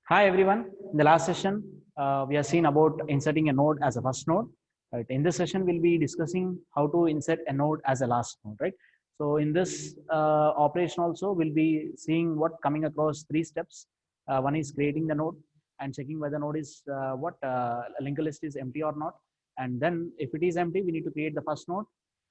Hi everyone. In the last session, we have seen about inserting a node as a first node. Right. In this session, we'll be discussing how to insert a node as a last node. Right. So in this operation also, we'll be seeing what coming across three steps. One is creating the node and checking whether node is what linked list is empty or not. And then if it is empty, we need to create the first node,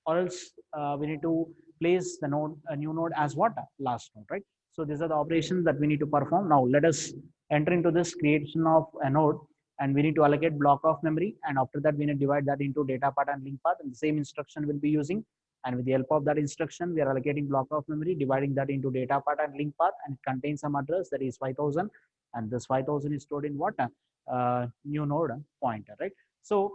or else we need to place the node a new node as what last node. Right. So these are the operations that we need to perform. Now let us enter into this creation of a node, and we need to allocate block of memory, and after that we need to divide that into data path and link path, and the same instruction will be using. And with the help of that instruction, we are allocating block of memory, dividing that into data path and link path, and it contains some address that is 5000, and this 5000 is stored in what new node pointer, right? So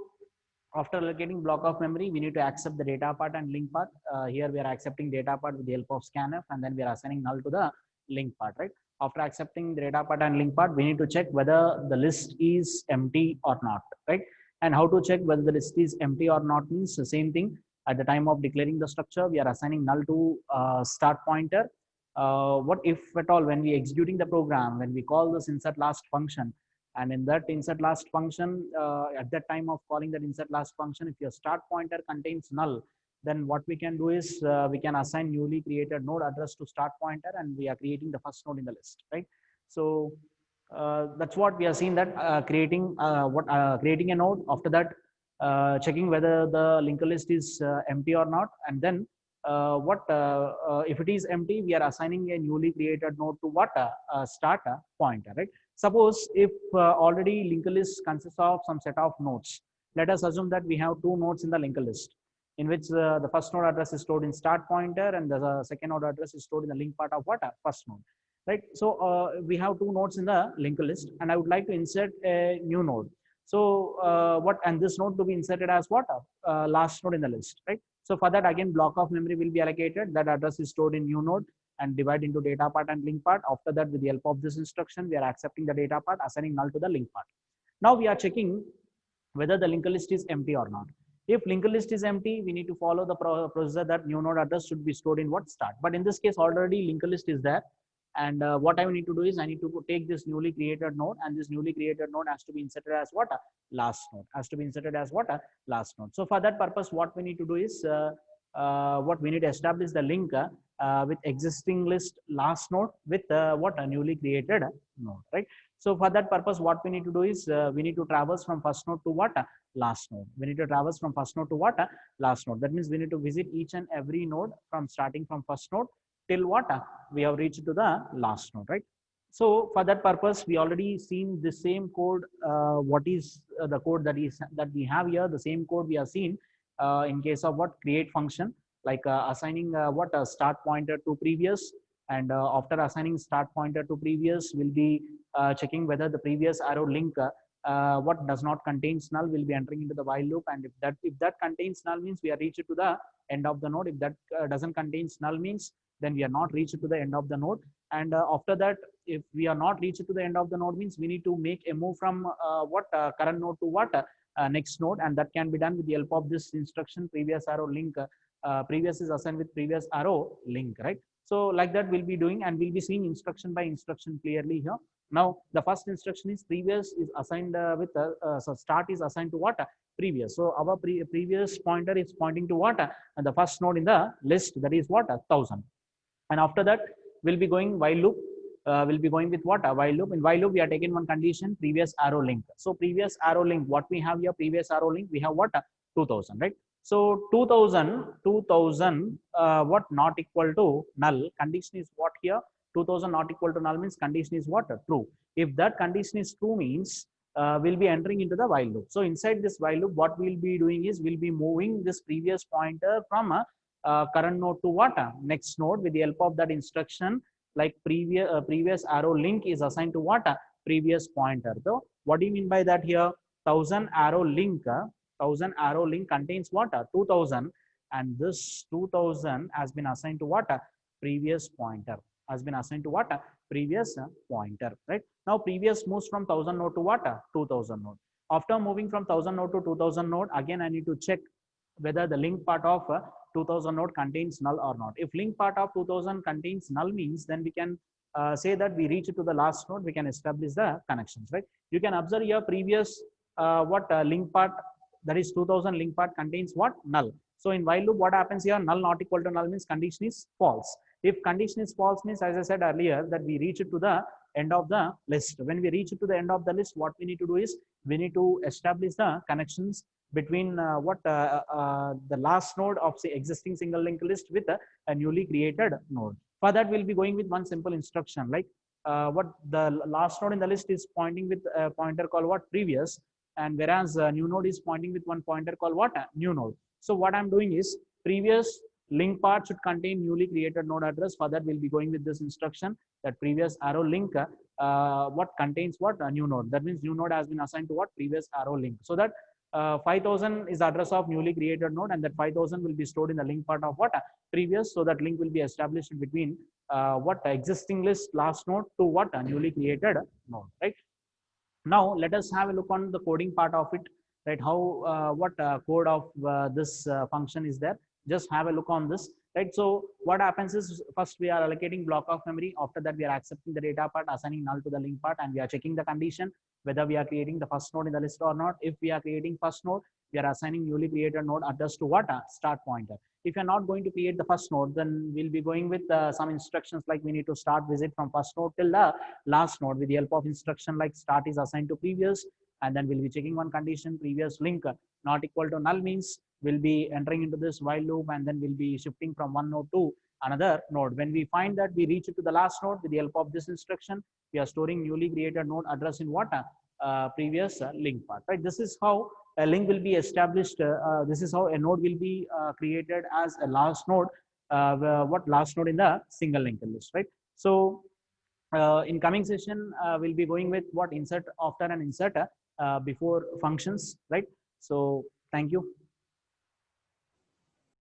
after allocating block of memory, we need to accept the data part and link part. Here we are accepting data part with the help of scanf, and then we are assigning null to the link part, right? After accepting the data part and link part, we need to check whether the list is empty or not, right? And how to check whether the list is empty or not means the same thing. At the time of declaring the structure, we are assigning null to start pointer. What if at all when we executing the program, when we call this insert last function, and in that insert last function, at that time of calling that insert last function, if your start pointer contains null, then what we can do is we can assign newly created node address to start pointer, and we are creating the first node in the list, right? So that's what we are seeing, that creating a node. After that, checking whether the linked list is empty or not, and then if it is empty, we are assigning a newly created node to what start pointer, right? Suppose if already linked list consists of some set of nodes, let us assume that we have two nodes in the linked list, in which the first node address is stored in start pointer, and the second node address is stored in the link part of what first node, right? So we have two nodes in the linked list, and I would like to insert a new node. So and this node to be inserted as what last node in the list, right? So for that, again, block of memory will be allocated. That address is stored in new node and divide into data part and link part. After that, with the help of this instruction, we are accepting the data part, assigning null to the link part. Now we are checking whether the linked list is empty or not. If linked list is empty, we need to follow the procedure that new node address should be stored in what start. But in this case, already linked list is there. And what I need to do is I need to take this newly created node, and this newly created node has to be inserted as what last node, has to be inserted as what last node. So for that purpose, what we need to do is what we need to establish the link with existing list last node with what a newly created node, right? So for that purpose, what we need to do is we need to traverse from first node to what last node. We need to traverse from first node to what last node. That means we need to visit each and every node from starting from first node till what we have reached to the last node, right? So for that purpose, we already seen the same code. What is the code that we have here? The same code we have seen in case of what create function, like assigning what a start pointer to previous, and after assigning start pointer to previous, will be checking whether the previous arrow link what does not contains null, will be entering into the while loop, and if that contains null means we are reached to the end of the node. If that doesn't contains null means then we are not reached to the end of the node. And after that, if we are not reached to the end of the node means we need to make a move from what current node to what next node, and that can be done with the help of this instruction, previous arrow link. Previous is assigned with previous arrow link, right? So like that we'll be doing, and we'll be seeing instruction by instruction clearly here. Now the first instruction is previous is assigned so start is assigned to what previous. So our previous pointer is pointing to what the first node in the list, that is what 1000. And after that, we'll be going while loop. We'll be going with what? A while loop. In while loop, we are taking one condition, previous arrow link. So previous arrow link, what we have here, previous arrow link, we have what? 2000, right? So 2000, what not equal to null. Condition is what here? 2000 not equal to null means condition is what? True. If that condition is true means we'll be entering into the while loop. So inside this while loop, what we'll be doing is we'll be moving this previous pointer from a current node to what next node with the help of that instruction, like previous arrow link is assigned to what previous pointer. So what do you mean by that here? 1000 arrow link 1000 arrow link contains what 2000, and this 2000 has been assigned to what previous pointer, has been assigned to what previous pointer, right? Now previous moves from 1000 node to what 2000 node. After moving from 1000 node to 2000 node, again I need to check whether the link part of 2000 node contains null or not. If link part of 2000 contains null means then we can say that we reach to the last node, we can establish the connections, right? You can observe here previous link part, that is 2000 link part contains what? Null. So in while loop, what happens here? Null not equal to null means condition is false. If condition is false means, as I said earlier, that we reach it to the end of the list. When we reach it to the end of the list, what we need to do is we need to establish the connections between the last node of say existing single link list with a newly created node. For that, we'll be going with one simple instruction, like what the last node in the list is pointing with a pointer called what? Previous, and whereas new node is pointing with one pointer called what? New node. So what I'm doing is previous link part should contain newly created node address. For that, we'll be going with this instruction that previous arrow link what contains what? A new node. That means new node has been assigned to what? Previous arrow link. So that 5000 is the address of newly created node, and that 5000 will be stored in the link part of what? Previous. So that link will be established between what existing list last node to what? A newly created node, right? Now let us have a look on the coding part of it, right? How what code of this function is there? Just have a look on this, right? So what happens is, first we are allocating block of memory. After that, we are accepting the data part, assigning null to the link part, and we are checking the condition whether we are creating the first node in the list or not. If we are creating first node, we are assigning newly created node address to what? Start pointer. If you're not going to create the first node, then we'll be going with some instructions, like we need to start visit from first node till the last node with the help of instruction like start is assigned to previous, and then we'll be checking one condition, previous link not equal to null means we'll be entering into this while loop, and then we'll be shifting from one node to another node. When we find that we reach it to the last node with the help of this instruction, we are storing newly created node address in what? Previous link part, right? This is how a link will be established. This is how a node will be created as a last node, what last node in the single linked list, right? So in coming session, we'll be going with what? Insert after and insert before functions, right? So thank you.